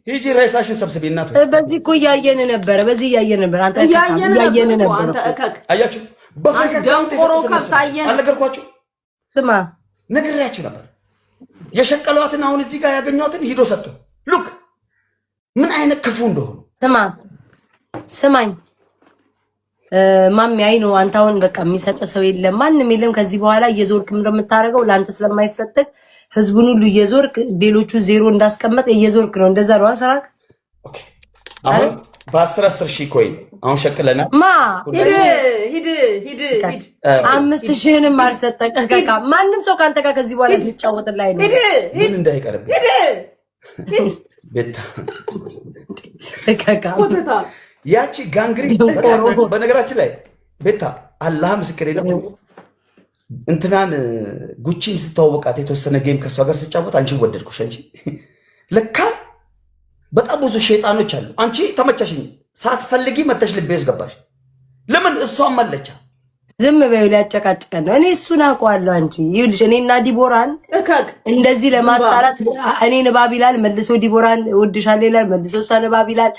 ሂጂ ሬሳሽን ሰብስቢ እናቱ። በዚህ እኮ እያየን ነበር፣ በዚህ እያየን ነበር። አንተ እያየን ነበር። አንተ እከክ አያችሁ፣ በፈከካው ተሰጣየን አልነገርኳችሁ? ስማ ነግሬያችሁ ነበር። የሸቀሏትን አሁን እዚህ ጋር ያገኘኋትን ሂዶ ሰጥቶ ሉክ ምን አይነት ክፉ እንደሆኑ። ስማኝ ማሚ፣ አይ ነው አንተ አሁን በቃ የሚሰጥ ሰው የለም፣ ማንም የለም ከዚህ በኋላ። እየዞርክ ምንድነው የምታደርገው? ለአንተ ስለማይሰጥክ ህዝቡን ሁሉ እየዞርክ ሌሎቹ ዜሮ እንዳስቀመጥ እየዞርክ ነው። እንደዛ ነው አሰራክ። ኦኬ አሁን በ10 ሺህ ኮይን አሁን ሸቅለና ሂድ 5000ንም አልሰጠቅ። ከካ ማንም ሰው ካንተ ጋር ከዚህ በኋላ ሊጫወት ላይ ነው። ምን እንዳይቀርብ ቤታ ከካ ያቺ ጋንግሪ በነገራችን ላይ ቤታ አላህ ምስክሬ ነው። እንትናን ጉቺን ስተዋወቃት የተወሰነ ጌም ከሷ ጋር ስጫወት አንቺ ወደድኩሽ። አንቺ ለካ በጣም ብዙ ሸይጣኖች አሉ። አንቺ ተመቻሽኝ፣ ሳትፈልጊ መተሽ ልቤ ውስጥ ገባሽ። ለምን እሷም አለቻ። ዝም በይው፣ ሊያጨቃጭቀን ነው። እኔ እሱን አውቀዋለሁ። አንቺ ይኸውልሽ፣ እኔና ዲቦራን እንደዚህ ለማጣላት እኔን እባብ ይላል መልሶ ዲቦራን እወድሻለሁ ይላል መልሶ እሷን እባብ ይላል።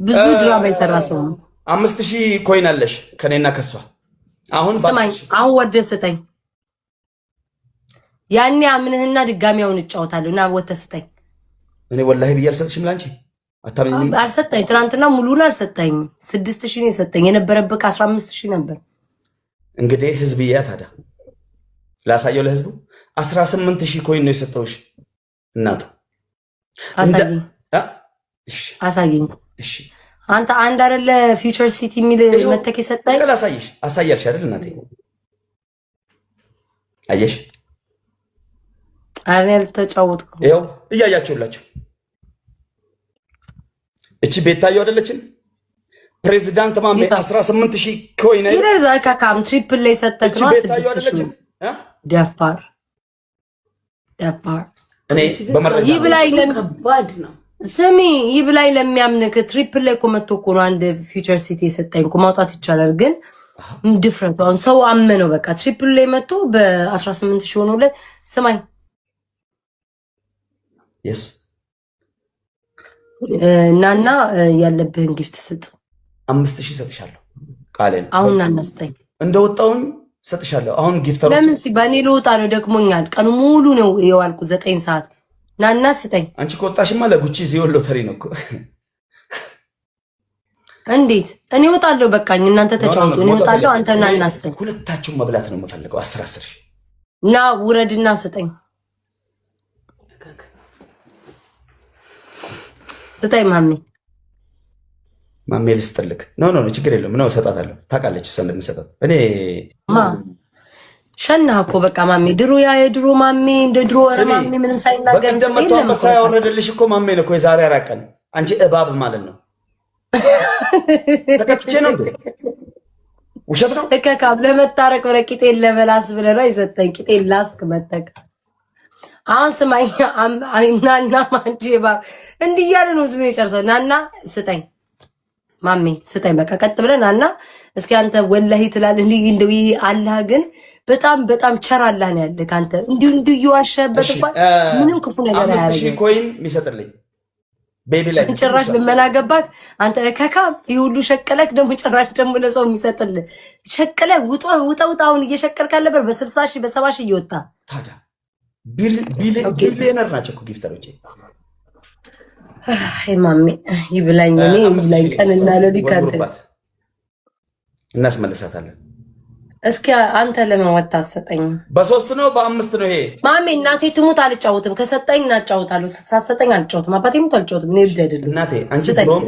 ብዙ ድራማ የሰራ ሰው ነው። 5000 ኮይን አለሽ ከኔና ከሷ። አሁን ስማኝ፣ አሁን ወደህ ስጠኝ። ያኔ አምንህና ድጋሚያውን እጫወታለሁ እና ወተህ ስጠኝ። እኔ ወላሂ ብዬ አልሰጥሽም። ላንቺ አታምኝም? አልሰጠኝ። ትናንትና ሙሉን አልሰጠኝም። 6000 ነው የሰጠኝ። የነበረብህ 15000 ነበር። እንግዲህ ህዝብ ያ ታዲያ ላሳየው ለህዝቡ 18000 ኮይን ነው የሰጠውሽ እናቱ። አሳየኝ። እሺ አንተ አንድ አይደለ ፊውቸር ሲቲ የሚል መተክ የሰጠኝ አሳያልሽ አይደል እናቴ? አየሽ አሬ አልተጫወትኩም። ይኸው እያያችሁላችሁ እቺ ቤታየው አይደለችን? ፕሬዚዳንት ማሜ 18000 ኮይን ይረዛ ካካም ትሪፕል ላይ ሰጠክ ነው 6000 ደፋር እኔ በመረጃ ይብላይ ለምባድ ነው። ስሚ ይብላይ ለሚያምንክ ትሪፕል ላይ ቆመቶ እኮ ነው አንድ ፊውቸር ሲቲ የሰጠኝ እኮ ማውጣት ይቻላል። ግን ድፍረቱ አሁን ሰው አመነው። በቃ ትሪፕል ላይ መጥቶ በ18000 ሆኖ ላይ ስማኝ yes ናና ያለብህን ጊፍት ስጥ። 5000 ሰጥሻለሁ ቃሌን። አሁን ናና ስጠኝ። እንደወጣውን ሰጥሻለሁ። አሁን ጊፍተሮች ለምን ሲባኔ ልወጣ ነው፣ ደክሞኛል። ቀኑ ሙሉ ነው የዋልኩ 9 ሰዓት። ናና ስጠኝ። አንቺ ከወጣሽማ ለጉቺ ዚዮን ሎተሪ ነው እኮ። እንዴት እኔ እወጣለሁ? በቃኝ እናንተ ተጫወቱ። እኔ እወጣለሁ። አንተ ናና ስጠኝ። ሁለታችሁም መብላት ነው የምፈልገው። 10 ና ውረድና ስጠኝ። ስጠኝ ማሜ ልስጥልክ። ኖ ችግር የለውም። ነው እሰጣታለሁ። ታውቃለች እሷ እንደምሰጣት። እኔ ሸና እኮ በቃ ማሜ ድሮ ያ የድሮ ማሜ እንደ ድሮ ወረ ማሜ ምንም ሳይናገር የለም እኮ ያወረደልሽ እኮ ማሜ ነው እኮ የዛሬ 4 ቀን። አንቺ እባብ ማለት ነው። ተከትቼ ነው እንዴ? ውሸት ነው። እከካም ለመታረቅ ወረ ቂጤን ለመላስ ብለህ ነው የሰጠኝ። ቂጤን ላስክ መጠቅ። አሁን ስማኝ ናና ማንጂ እባብ እንዲህ እያለ ነው ህዝቡን የጨርሰው። ናና ስጠኝ ማሜ ስጠኝ። በቃ ቀጥ ብለን ናና እስኪ አንተ ወላሂ ትላለህ እንዴ? እንደው ይሄ አላህ ግን በጣም ቸር አላህ ነው ያለ ካንተ እንዲሁ ይዋሸበት እንኳን ምንም ክፉ ነገር አያደርግም። 5000 ኮይን የሚሰጥልኝ ቤቢ ላይ ጭራሽ ልመና ገባክ አንተ ከካም ይሄ ሁሉ ሸቀለክ ደግሞ ጭራሽ ደግሞ ለሰው የሚሰጥልህ ሸቀለ ውጣውን እየሸቀልክ አለበር በ60 በ70 እየወጣ ታዲያ ቢሊየነር ናቸው እኮ ጊፍተሮቼ። አይ ማሜ ይብላኝ እኔ ይብላኝ ቀንና ሌሊት ካንተ እናስመልሳታለን። እስኪ አንተ ለምን ወጣ ሰጠኝ? በ3 ነው በ5 ነው ይሄ ማሜ። እናቴ ትሙት አልጫወትም። ከሰጠኝ እናጫወታለሁ። ሳትሰጠኝ አልጫወትም። አባቴ ሙት አልጫወትም። እኔ ልጅ አይደለም እናቴ። አንቺ ብሎም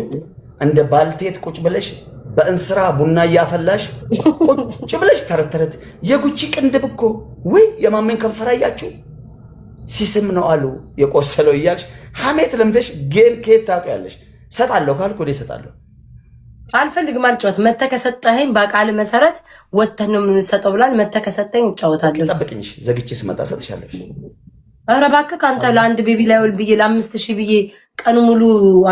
እንደ ባልቴት ቁጭ ብለሽ በእንስራ ቡና እያፈላሽ ቁጭ ብለሽ ተረተረት የጉቺ ቅንድብ እኮ ወይ የማሜን ከንፈር አያችሁ ሲስም ነው አሉ የቆሰለው እያልሽ ሐሜት ለምደሽ ጌም ከየት ታውቂያለሽ? ሰጣለሁ ካልኩ ወደ ሰጣለሁ አልፈልግም አልጫወት። መተህ ከሰጠኸኝ በቃል መሰረት ወተህ ነው የምንሰጠው ብላል። መተህ ከሰጠኝ እጫወታለሁ። ጠብቅኝሽ ዘግቼ ስመጣ ሰጥሻለሽ። ኧረ እባክህ አንተ ለአንድ ቤቢ ላይ ወል ብዬ ለ5000 ብዬ ቀኑ ሙሉ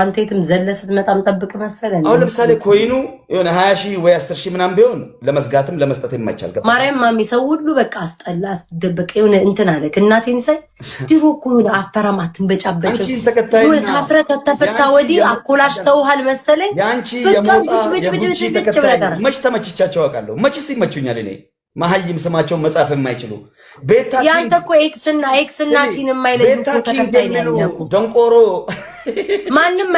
አንተ የትም ዘለህ ስትመጣም ጠብቅ መሰለኝ። አሁን ለምሳሌ ኮይኑ የሆነ 20000 ወይ 10000 ምናምን ቢሆን ለመዝጋትም ለመስጠት የማይቻል ገባ። ማርያም ማሚ ሰው ሁሉ በቃ አስጠላ አስደበቀ የሆነ እንትን አለክ። እናቴን ሳይ ድሮ እኮ የሆነ አፈራም አትንበጫበጭ ታስረህ ከተፈታ ወዲህ አኮላሽተውሃል መሰለኝ። ያንቺ የሞጣ የጉቺ ተከታይ መች ተመችቻቸው አውቃለሁ። መችስ ይመቹኛል እኔ ማህይም ስማቸውን መጻፍ የማይችሉ ቤታ ያንተ እኮ ኤክስና ቲን የማይለዩ እኮ ተከታይ ነው ያለው ደንቆሮ ማንም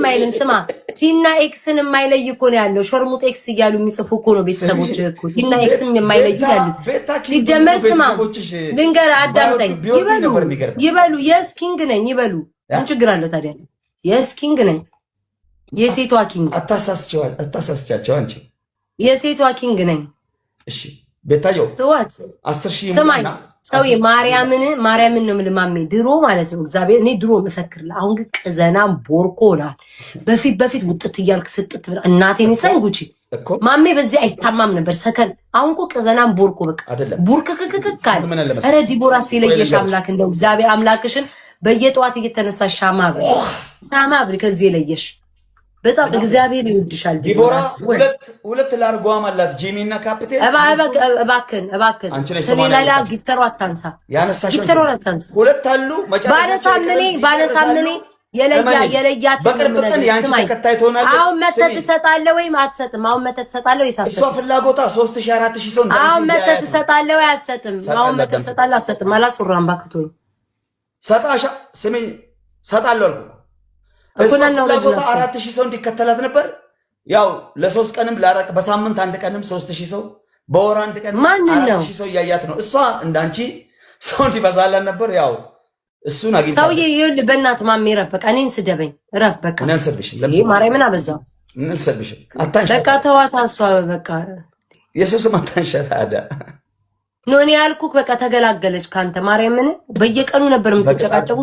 አይልም። ስማ ቲና ኤክስን የማይለይ እኮ ነው ያለው። ሾርሙጥ ኤክስ እያሉ የሚጽፉ እኮ ነው ቤተሰቦች እኮ ቲና ኤክስን የማይለዩ ያሉት። ሊጀመር ስማ ድንገር አዳምጠኝ። ይበሉ የስ ኪንግ ነኝ ይበሉ። ምን ችግር አለው ታዲያ? የስ ኪንግ ነኝ የሴቷ ኪንግ። አታሳስቻቸው አንቺ የሴቷ ኪንግ ነኝ። እሺ ቤታዮ ተዋት 10000 ሰማኝ ሰውዬ ማርያምን ነው የምልማሜ ድሮ ማለት ነው እግዚአብሔር እኔ ድሮ መሰክርልህ። አሁን ግን ቅዘናም ቦርኮናል። በፊት ውጥት እያልክ ስጥት ብላ እናቴን ሳይን ጉቺ ማሜ በዚህ አይታማም ነበር ሰከን። አሁን እኮ ቅዘናም ቦርኮ በቃ ቡርክክክክካል። ኧረ ዲቦራስ የለየሽ አምላክ እንደው እግዚአብሔር አምላክሽን በየጠዋት እየተነሳ ሻማ ብሪ ከዚህ የለየሽ በጣም እግዚአብሔር ይወድሻል። ዲቦራ ሁለት ላርጓም አላት ጂሚና ካፒቴን። እባክን ስለሌላ ጊፍተሩ አታንሳ። ጊፍተሩ አታንሳ። ሁለት አሉ ባለሳምኔ የለያት በቅርብ ቀን ያንቺ ተከታይ ትሆናለች። አሁን መተት ትሰጣለህ ወይም አትሰጥም? አሁን መተት ትሰጣለህ ወይ አትሰጥም? እሷ ፍላጎቷ 3000 4000 ሰው እንደዚህ። አሁን መተት ትሰጣለህ ወይ አትሰጥም? አሁን መተት ትሰጣለህ አትሰጥም? አላስወራም ባክቶኝ ሰጣሻ ስሚኝ ሰጣለሁ አልኩ እኮ ነው። ፍላጎቷ 4000 ሰው እንዲከተላት ነበር። ያው ለ3 ቀንም ላረቅ በሳምንት አንድ ቀንም 3000 ሰው በወር አንድ ቀን 4000 ሰው እያያት ነው። እሷ እንዳንቺ ሰው እንዲበዛላት ነበር። ያው እሱን አግኝታ ሰውዬ ይኸውልህ በእናትህ ማሜ ረፍ በቃ እኔን ስደበኝ ረፍ በቃ ይሄ ማርያምን አበዛው አታንሻ በቃ ተዋት። እሷ በቃ የሰው ስም አታንሻ ታዲያ ኖ እኔ ያልኩህ በቃ ተገላገለች ካንተ ማርያምን በየቀኑ ነበር የምትጨቃጨቁ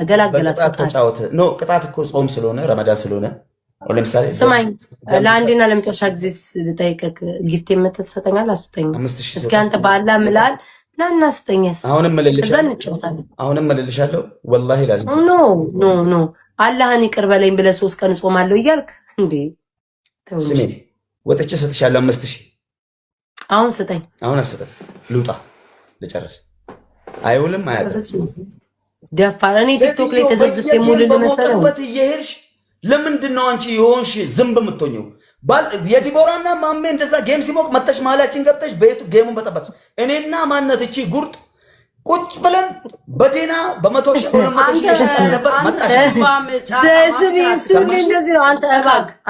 ገላገላት ተጫወተ ኖ ቅጣት እኮ ጾም ስለሆነ ረመዳን ስለሆነ ለምሳሌ ስማኝ ለአንዴና ለመጨረሻ ጊዜ ልጠይቅህ ጊፍት የምትሰጥ ትሰጠኛለህ አትሰጠኝም? እስኪ አንተ ባላ ምላል ናና ስጠኝስ አሁንም መልልሻለሁ ወላሂ ላዚም ኖ አላህን ይቅር በለኝ ብለህ 3 ቀን ጾማለሁ እያልክ እንዴ ስሜ ወጥቼ ሰጥሻለሁ 5000 አሁን ስጠኝ። አሁን አልሰጠም ልውጣ ልጨርስ አይውልም አያደርም ደፋር እኔ ቲክቶክ ላይ ተዘብዝብ የሙልል መሰለው እየሄድሽ ለምንድን ነው አንቺ የሆንሽ ዝም በምትሆኚው? የዲቦራና ማሜ እንደዛ ጌም ሲሞቅ መተሽ መሀላችን ገብተሽ በየቱ ጌሙን በጠበጥ እኔና ማነት እቺ ጉርጥ ቁጭ ብለን በዴና በ100,000 ብር ነበር መጣሽ ደስቢ ሱን እንደዚህ ነው።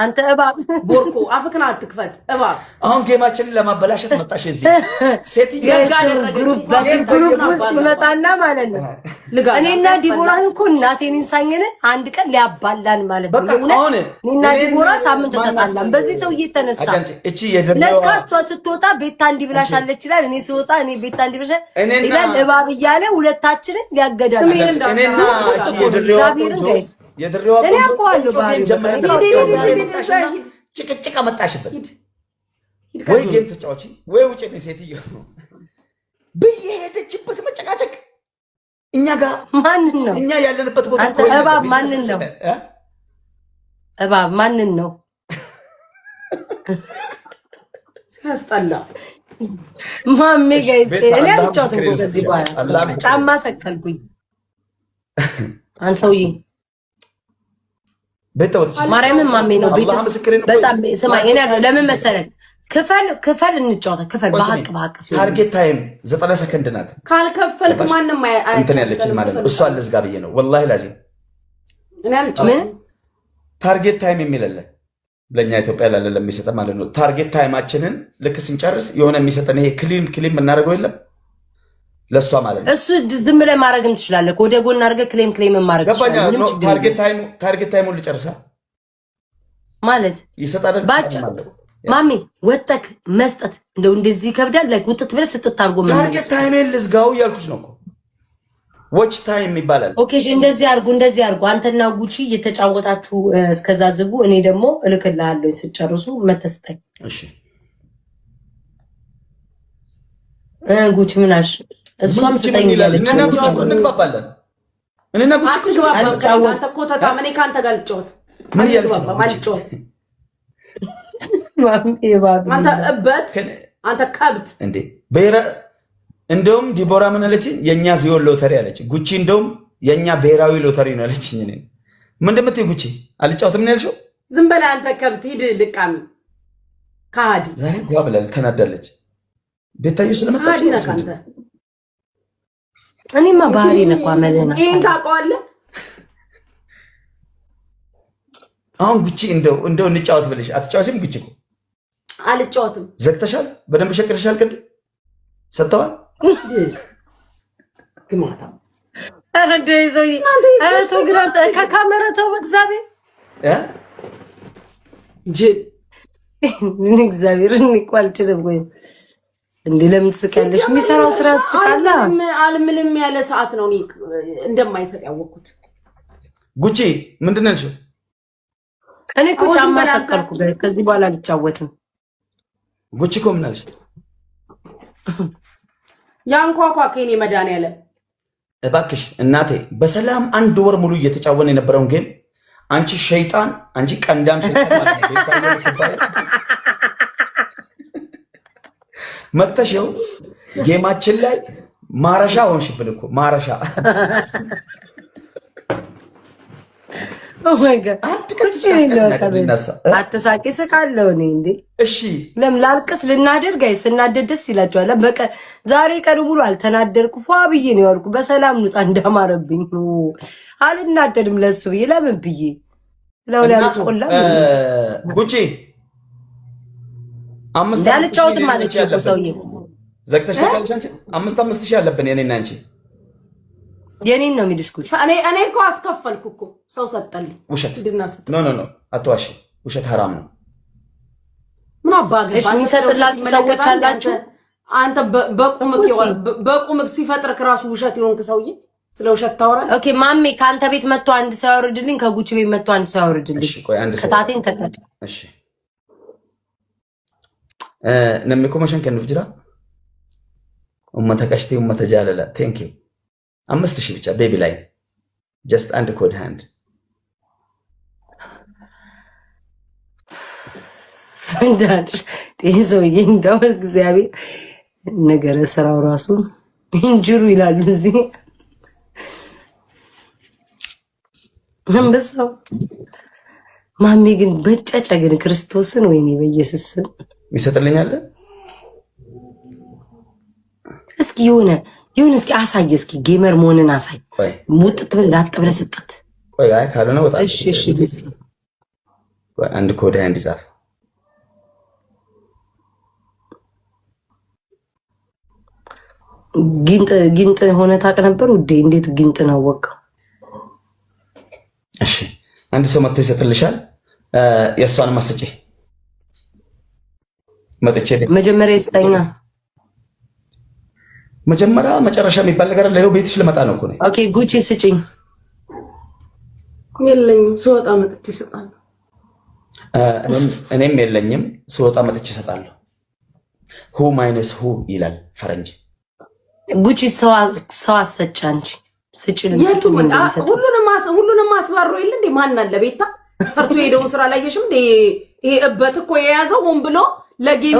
አንተ እባብ ቦርኮ አፍክና አትክፈት እባብ። አሁን ጌማችንን ለማበላሸት መጣሽ። እዚህ ሴትዮ ግሩፕ ውስጥ መጣና ማለት ነው እኔና ዲቦራን እኮ እናቴን እንሳኝነ አንድ ቀን ሊያባላን ማለት ነው። እኔና ዲቦራ ሳምንት ተጣላን በዚህ ሰው እየተነሳ እቺ የደረው ለካ እሷ ስትወጣ ቤታ እንዲብላሻለች ይላል። እኔ ስወጣ እኔ ቤታ እንዲብላሻ ይላል እባብ እያለ ሁለታችንን ሊያገዳል። እኔና እቺ የድሬዋ እኔ አውቀዋለሁ ጭቅጭቅ መጣሽበት ወይ ጌም ተጫዋች ወይ ውጭ ነው ሴትዮ በየሄደችበት መጨቃጨቅ እኛ ጋር ማንን ነው እኛ ያለንበት ቦታ አንተ እባብ ማንን ነው እባብ ማንን ነው ሲያስጠላ ማሜ ጋይስ እኔ አልጫወትም ከዚህ በኋላ ጫማ ሰቀልኩኝ። አንሰውዬ ቤተወጥሽ ማርያምን ማሜ ነው በጣም ስማኝ እኔ ለምን መሰለህ ክፈል እንጫወታ ክፈል በሐቅ ሲሆን ታርጌት ታይም 90 ሰከንድ ናት። ካልከፈልክ ማንንም እንትን ያለችን ማለት ነው። እሷ አልዝጋ ብዬ ነው ወላሂ ላዚም እኔ አልጫወትም። ታርጌት ታይም የሚለለ ለኛ ኢትዮጵያ ላለ ለሚሰጠ ማለት ነው። ታርጌት ታይማችንን ልክ ስንጨርስ የሆነ የሚሰጠን ይሄ ክሊም እናደርገው የለም ለሷ ማለት ነው። እሱ ዝም ብለህ ማድረግም ትችላለህ። ወደ ጎን አድርገህ ክሌም ማድረግ ትችላለህ። ታርጌት ታይሙን ልጨርሳ ማለት ይሰጣል ባጭሩ ማሚ ወጣክ መስጠት እንደው እንደዚህ ይከብዳል። ላይክ ውጥት ብለህ ስትት አድርጎ ማለት ታርጌት ታይሜን ልዝጋው ያልኩሽ ነው እኮ ዎች ታይም ይባላል። ኦኬ እሺ እንደዚህ አድርጉ አንተና ጉቺ እየተጫወታችሁ እስከዛ ዝጉ። እኔ ደግሞ እልክልሃለሁ ሲጨርሱ መተስጠኝ። እሺ ጉቺ ምን አልሽ? እሷም ስጠኝ ያለች እኔና ጉቺ እኮ እንግባባለን። እኔና ጉቺ እኮ አትግባባ። አንተ ኮተታ እኔ ካንተ ጋር ልጫወት ምን እያለች ነው? ማልጫወት አንተ እበት አንተ ከብት እንዴ በራ እንደውም ዲቦራ ምን አለችኝ? የኛ ዚዮን ሎተሪ አለች። ጉቺ እንደውም የኛ ብሔራዊ ሎተሪ ነው አለችኝ። እኔ ምን እንደምትይ ጉቺ አልጫወትም ምን ያልሽው? ዝም በላ አንተ ከብት ሂድ ልቃሚ ካዲ። ዛሬ ጓ ብለን ተናዳለች። ቤታዩ ስለመጣች ካዲ ነህ አንተ። እኔማ ባህሪ ነኳ መለና ይሄን ታውቀዋለህ? አሁን ጉቺ እንደው እንጫወት ብለሽ አትጫወትም? ጉቺ እኮ አልጫወትም። ዘግተሻል። በደንብ ሸቅርሻል። ቅድ ሰጥተዋል ግማታ አረደ ይዘይ አቶ ግራንተ ከካሜራ ተው በእግዚአብሔር ጅል እግዚአብሔር እንቋልችልም ወይ እንዴ ለምን ትስቃለሽ? የሚሰራው ስራ ስቃላ አልምልም ያለ ሰዓት ነው እንደማይሰጥ ያወቅኩት። ጉቺ ምንድን ነሽ? እኔ እኮ ጫማ ሰቀልኩ። ከዚህ በኋላ አልጫወትም። ጉቺ እኮ ምን አለሽ? ያንኳኳ ከኔ መድኃኒዓለም እባክሽ እናቴ በሰላም 1 ወር ሙሉ እየተጫወነ የነበረውን ጌም አንቺ ሸይጣን፣ አንቺ ቀንዳም ሸይጣን መተሽው ጌማችን ላይ ማረሻ ሆንሽብን እኮ ማረሻ። ኦ ማይ ጋድ አትሳቂ፣ ስቃለሁ እኔ እንዴ። እሺ ለምን ላልቅስ? ልናደር ጋይ ስናደድ ደስ ይላችኋል። በቃ ዛሬ ቀን ሙሉ አልተናደርኩ፣ ፏ ብዬ ነው ያልኩ። በሰላም ኑጣ እንዳማረብኝ አልናደድም። ለሱ ብዬ ለምን ብዬ ለውላ ልቆላ ጉቺ አምስት አልጫወትም ማለት ነው። ሰውዬ ዘግተሽ ታውቂያለሽ አንቺ? 5,000 አለብን የኔና አንቺ። የኔን ነው የሚልሽ ጉቺ። እኔ እኮ አስከፈልኩ እኮ ሰው ሰጠልኝ። ውሸት ኖ አትዋሺ። ውሸት ሐራም ነው። ምን አባገ እሺ የሚሰጥላችሁ ሰዎች አላችሁ። አንተ በቁምክ ሲፈጥርክ ራሱ ውሸት ይሆንክ ሰውዬ ስለ ውሸት ታወራለህ። ኦኬ ማሜ ከአንተ ቤት መጥቶ አንድ ሰው ያወርድልኝ፣ ከጉቺ ቤት መጥቶ አንድ ሰው ያወርድልኝ። እሺ ቆይ አንድ ሰው ከታቴን ተቀድ። እሺ ነምኮ ማሽን ከንፍ ጅራ ኡመተ ቀሽቲ ኡመተ ጃለላ ቴንክ ዩ 5,000 ብቻ ቤቢ ላይ ጀስት አንድ ኮድ ሃንድ ፈንዳሽ ጤዞዬ እንደው እግዚአብሔር ነገረ ስራው ራሱ እንጅሩ ይላል እዚህ መንበሳው ማሜ ግን በጨጨ ግን ክርስቶስን ወይኔ በኢየሱስ ስም ይሰጥልኛል። እስኪ የሆነ እስኪ አሳይ፣ እስኪ ጌመር መሆንን አሳይ። ሙጥጥ ብለህ አጥብለህ ስጥት። ቆይ አይ ካልሆነ ወጣ። እሺ ቆይ አንድ ኮድ አንድ ጻፍ። ጊንጥ ሆነ ታውቅ ነበር ውዴ? እንዴት ጊንጥ ነው ወቃ? እሺ አንድ ሰው መጥቶ ይሰጥልሻል። የእሷን ማስጪ መጥቼ መጀመሪያ ይስጠኛ። መጀመሪያ መጨረሻ የሚባል ነገር አለ። ይኸው ቤትሽ ልመጣ ነው እኮ ነው። ኦኬ ጉቺ ስጪኝ። የለኝም፣ ስወጣ መጥቼ እሰጣለሁ። እኔም የለኝም፣ ስወጣ መጥቼ እሰጣለሁ። ሁ ማይነስ ሁ ይላል ፈረንጅ። ጉቺ ሰው አሰጫ አንቺ ስጪልኝ። ሁሉንም አስባሮ የለ እንዴ? ማን አለ ቤታ ሰርቶ ሄደውን ስራ ላየሽም እንዴ? ይሄ እበት እኮ የያዘው ሆን ብሎ ለጌሚ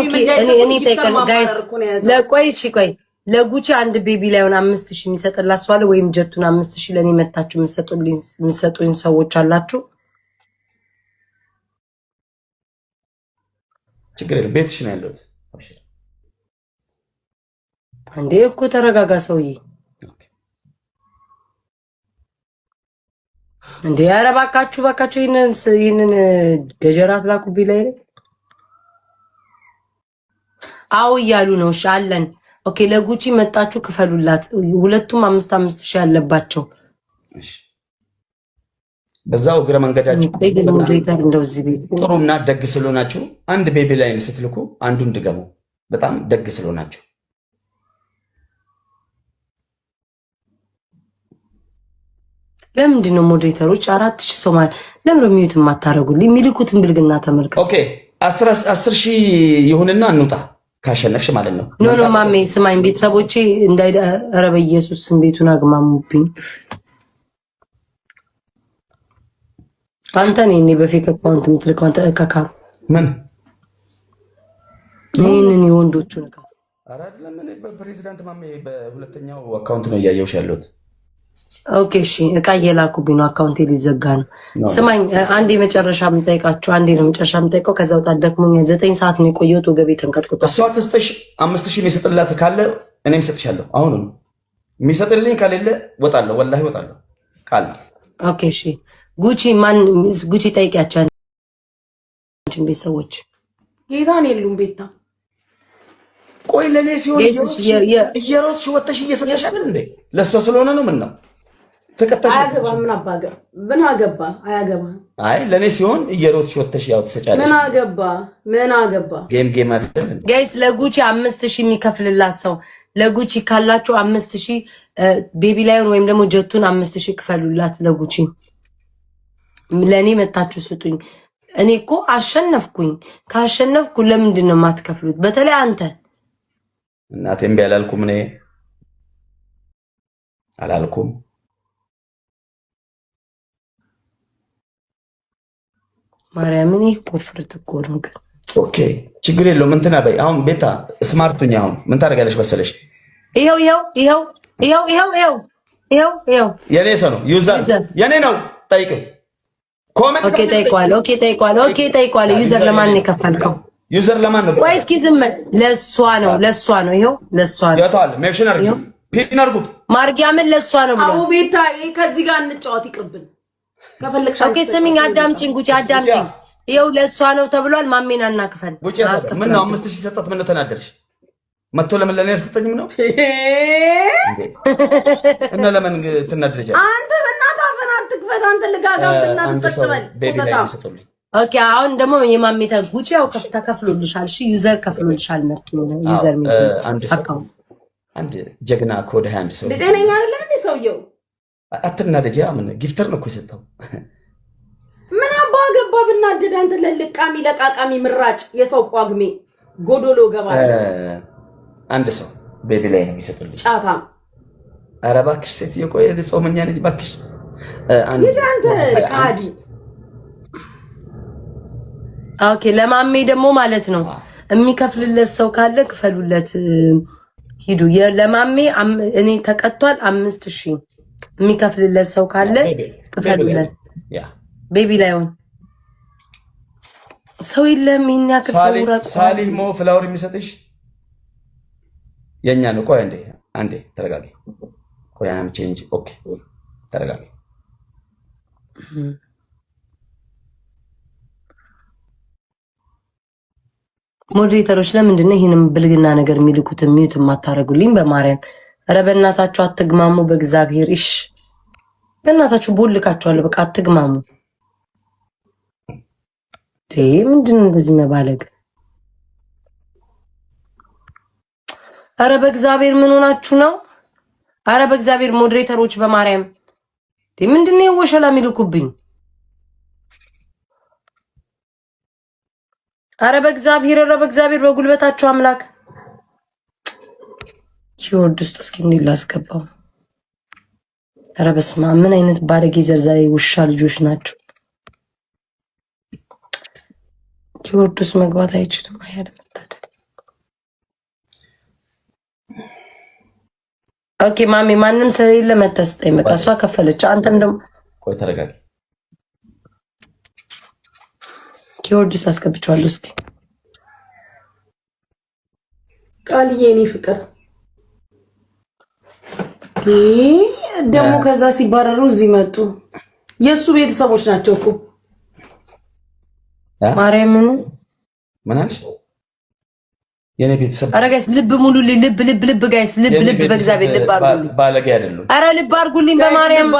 ቆይ ለጉቺ አንድ ቤቢ ላይ ሆነ 5,000 የሚሰጥላት ሰው አለ ወይም ጀቱን 5,000 ለኔ መታችሁ የምትሰጡኝ ሰዎች አላችሁ? ችግር የለም፣ ቤትሽ ነው ያለሁት። እንዴ እኮ ተረጋጋ ሰውዬ። እንዴ ኧረ እባካችሁ ይሄንን ገጀራት ላኩብኝ ላይ አው እያሉ ነው። እሺ አለን። ኦኬ ለጉቺ መጣችሁ ክፈሉላት። ሁለቱም 5,000 ያለባቸው። እሺ በዛው እግረ መንገዳችሁ ጥሩና ደግ ስለሆናችሁ አንድ ቤቢ ላይን ስትልኩ አንዱን ድገሙ። በጣም ደግ ስለሆናችሁ ለምንድን ነው ሞዴሬተሮች 4,000 ሰው ማለት ለምን ሚዩት የማታረጉልኝ? የሚልኩትን ብልግና ተመልከቱ። ኦኬ 10,000 ይሁንና እንውጣ። ካሸነፍሽ ማለት ነው። ኖ ማሜ ስማኝ፣ ቤተሰቦቼ ኧረ በኢየሱስ ስም ቤቱን አግማሙብኝ። አንተ ነኝ በፌክ አካውንት የምትልከው አንተ ከካ ምን ይሄንን የወንዶቹ ነገር ኧረ አይደለም። እኔ በፕሬዚዳንት ማሜ በሁለተኛው አካውንት ነው እያየሁሽ ያለሁት። ኦኬ እሺ፣ እቃ እየላኩብኝ ነው፣ አካውንቴ ሊዘጋ ነው። ስማኝ አንዴ መጨረሻ የምጠይቃችሁ አንዴ ነው መጨረሻ የምጠይቀው። ከዛ ወጣ ደክሞኛል። 9 ሰዓት ነው የቆየሁት፣ ወገቤ ተንቀጥቅጧል። እሷ ትስጥሽ 5000 የሚሰጥላት ካለ እኔም እሰጥሻለሁ። አሁን ነው የሚሰጥልኝ፣ ከሌለ ወጣለሁ፣ ወላሂ ወጣለሁ ቃል። ኦኬ እሺ። ጉቺ ጠይቂያቸው አንቺን ቤተሰቦች ጌታን የሉም ቤታ። ቆይ ለኔ ሲሆን እየሮጥሽ ወጥተሽ እየሰጠሽ አይደል እንዴ? ለሷ ስለሆነ ነው። ምን ነው ተከታሽ? አያገባ ምን አገባ አያገባ። አይ ለኔ ሲሆን እየሮጥሽ ወጥተሽ ያው ትሰጫለሽ። ምን አገባ ጌም አይደል ጋይስ? ለጉቺ 5000 የሚከፍልላት ሰው ለጉቺ ካላችሁ 5000 ቤቢ ላይን ወይም ደግሞ ጀቱን 5000 ክፈሉላት ለጉቺ። ለኔ መታችሁ ስጡኝ። እኔ እኮ አሸነፍኩኝ። ካሸነፍኩ ለምንድን ነው የማትከፍሉት? በተለይ አንተ እናቴም ቢያላልኩም እኔ አላልኩም። ማርያምን ይህ ኮፍርት እኮ ነው። ግን ኦኬ ችግር የለውም። እንትና በይ አሁን ቤታ ስማርቱኝ። አሁን ምን ታደርጋለሽ መሰለሽ? ይሄው የኔ ሰው ነው ዩዘር የኔ ነው። ጠይቀው ኮሜንት። ኦኬ ጠይቋል። ዩዘር ለማን ነው የከፈልከው? ዩዘር ለማን ነው? ቆይ እስኪ ዝም። ለሷ ነው። ይሄው ለሷ ነው። ያታል ሜንሽን አርጉ፣ ፒን አርጉት። ማርጊያምን ለሷ ነው ብሎ አው ቤታ ከዚህ ጋር እንጫወት ይቅርብን ከፈለግሽ። ኦኬ ስሚኝ፣ አዳምጪኝ ጉቺ አዳምጪኝ። ይሄው ለሷ ነው ተብሏል። ማሜና እናክፈል። ጉቺ ምን ነው 5000 ሰጣት? ምን ነው ተናደርሽ? መጥቶ ለምን ለኔ አልሰጠኝም ነው እና ለምን ትናደርጃለሽ? አንተ በእናትህ አፈን አትክፈት። አንተ ልጋጋም በእናትህ ተሰጥበል ተጣጣ። ኦኬ አሁን ደግሞ የማሜታ ጉቺ ያው ተከፍሎልሻል። እሺ ዩዘር ከፍሎልሻል። መጥቶ ዩዘር አንድ ጀግና ኮድ 21 ሰው ጤነኛ አይደለም እንዴ ሰውየው? አትናደጂ። ምን ጊፍተር ነው እኮ የሰጠው። ምን አባ ገባ ብናደድ። አንተ ለልቃሚ ለቃቃሚ ምራጭ የሰው ቋግሜ ጎዶሎ ገባ። አንድ ሰው ቤቢ ላይ ነው የሚሰጥልኝ ጫታ። ኧረ እባክሽ ሴትዮ ቆይ ጾመኛ ነኝ እባክሽ። አንተ ካዲ። ኦኬ ለማሜ ደግሞ ማለት ነው የሚከፍልለት ሰው ካለ ክፈሉለት። ሂዱ ለማሜ እኔ ተቀጥቷል 5000 የሚከፍልለት ሰው ካለ ክፈሉለት። ቤቢ ላይ ሆን ሰው የለም። ይሄን ያክል ሰው ሳሊህ ሞ ፍላወር የሚሰጥሽ የኛ ነው። ቆይ አንዴ ተረጋጊ። ቆይ አም ቼንጅ። ኦኬ ተረጋጊ። ሞዴሬተሮች ለምንድን ነው ይሄንን ብልግና ነገር የሚልኩት? ሚዩት የማታረጉልኝ በማርያም። ኧረ በእናታችሁ አትግማሙ በእግዚአብሔር። እሺ በእናታችሁ ቦልካችኋለሁ። በቃ አትግማሙ። ምንድን ነው እንደዚህ መባለግ? ኧረ በእግዚአብሔር ምን ሆናችሁ ነው? ኧረ በእግዚአብሔር ሞዴሬተሮች በማርያም ምንድን ነው ወሸላ የሚልኩብኝ? ኧረ በእግዚአብሔር በጉልበታችሁ አምላክ። ኪወርድ ውስጥ እስኪ እንዲህ ላስገባው። ኧረ በስመ አብ ምን አይነት ባለጌ ዘርዛሪ ውሻ ልጆች ናቸው። ኪወርድ ውስጥ መግባት አይችልም። አያለ መታደል። ኦኬ ማሚ ማንም ስለሌለ መተስጠኝ። በቃ እሷ ከፈለች። አንተም ደግሞ ቆይ ተረጋጊ። ኪወርድስ አስገብቻለሁ። እስኪ ቃልዬ እኔ ፍቅር ደግሞ ከዛ ሲባረሩ እዚህ መጡ። የእሱ ቤተሰቦች ናቸው እኮ ማርያምን። ምን አልሽ? የኔ ቤተሰብ። ኧረ ጋይስ ልብ ሙሉልኝ። ልብ ጋይስ ልብ በእግዚአብሔር ልብ አድርጉልኝ። ባለጌ አይደሉም። ኧረ ልብ አድርጉልኝ በማርያም።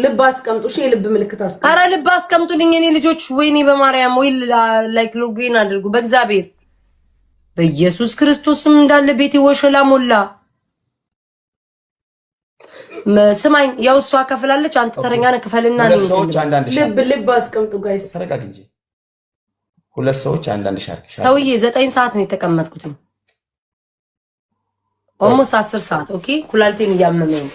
ልብ አስቀምጡ። እሺ የልብ ምልክት አስቀምጡ። ኧረ ልብ አስቀምጡልኝ የኔ ልጆች። ወይኔ በማርያም ወይ ላይክ ሎጊን አድርጉ በእግዚአብሔር በኢየሱስ ክርስቶስም። እንዳለ ቤቴ ወሸላ ሞላ። ስማኝ ያው እሷ ከፍላለች። አንተ ተረኛ ነህ። ክፈልና ነው ሰዎች አንዳንድ ልብ አስቀምጡ ጋይስ። ተረጋግ እንጂ። ሁለት ሰዎች አንዳንድ ሻርክ ተውዬ 9 ሰዓት ነው የተቀመጥኩት። ኦልሞስት 10 ሰዓት ኦኬ። ኩላሊቴን እያመመኝ ነው።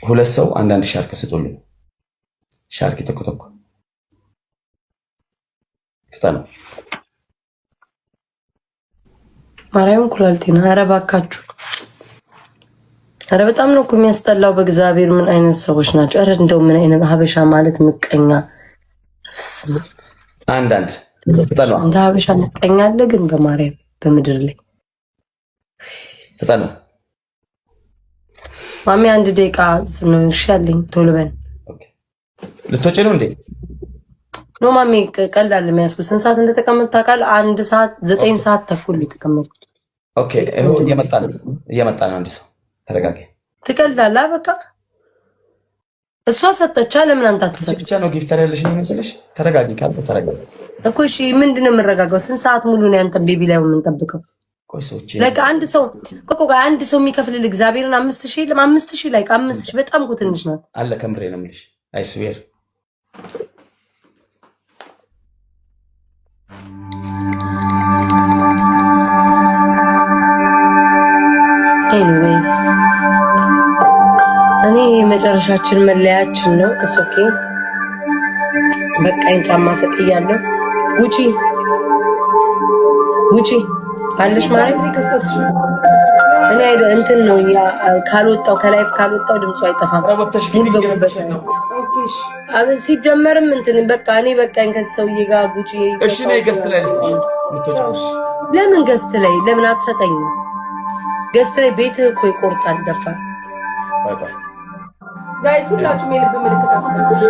ሁለት ሰው አንዳንድ ሻርክ ስጡልኝ። ሻርክ ተኮተኮ ከተና ማርያም ኩላሊቴን። ኧረ እባካችሁ፣ ኧረ በጣም ነው እኮ የሚያስጠላው። በእግዚአብሔር ምን አይነት ሰዎች ናቸው? ኧረ እንደው ምን አይነት ሀበሻ ማለት ምቀኛ። አንዳንድ ተጠናው እንደ ሀበሻ ምቀኛ አለ ግን በማርያም በምድር ላይ ተጠናው። ማሚ አንድ ደቂቃ ነው ይሻለኝ። ቶሎ በል። ኦኬ ልትወጪ ነው እንዴ? ኖ ማሚ ቀላል የሚያስኩት ስንት ሰዓት እንደተቀመጥኩ ታውቃለህ? 1 ሰዓት 9 ሰዓት ተኩል የተቀመጥኩት። ኦኬ ይሄው እየመጣ ነው። አንድ ሰው ተረጋጊ። ትቀልዳለህ። በቃ እሷ ሰጠቻ። ለምን አንተ አትሰጥ? ብቻ ነው ጊፍተር ያለሽ የሚመስልሽ? ተረጋጊ ካልኩ ተረጋጊ እኮ። እሺ ምንድነው የምረጋጋው? ስንት ሰዓት ሙሉ ነው ያንተን ቤቢ ላይ የምንጠብቀው? ቆይ ሰዎች ለካ አንድ ሰው አንድ ሰው የሚከፍልልህ እግዚአብሔርን 5000 5000 ላይ 5000 በጣም እኮ ትንሽ ናት። አለ ከምሬ ነው የምልሽ። አይስዌር ኤኒዌይስ እኔ መጨረሻችን መለያችን ነው። እስ ኦኬ በቃኝ። ጫማ ሰቅያለሁ። ጉቺ አለሽ ማለት እኔ እንትን ነው ካልወጣው ከላይፍ ካልወጣው ድምፁ አይጠፋም። ሙሉ በሙሉ ነው። አብን ሲጀመርም እንትን በቃ እኔ በቃኝ ከዚህ ሰውዬ ጋር ጉቺ። እሺ ነይ ገስት ላይ ልስጥሽ። ለምን ገስት ላይ ለምን አትሰጠኝም? ገስት ላይ ቤትህ እኮ ይቆርጣል። ደፋ ጋይስ ሁላችሁም የልብ ምልክት አስቀምጡ።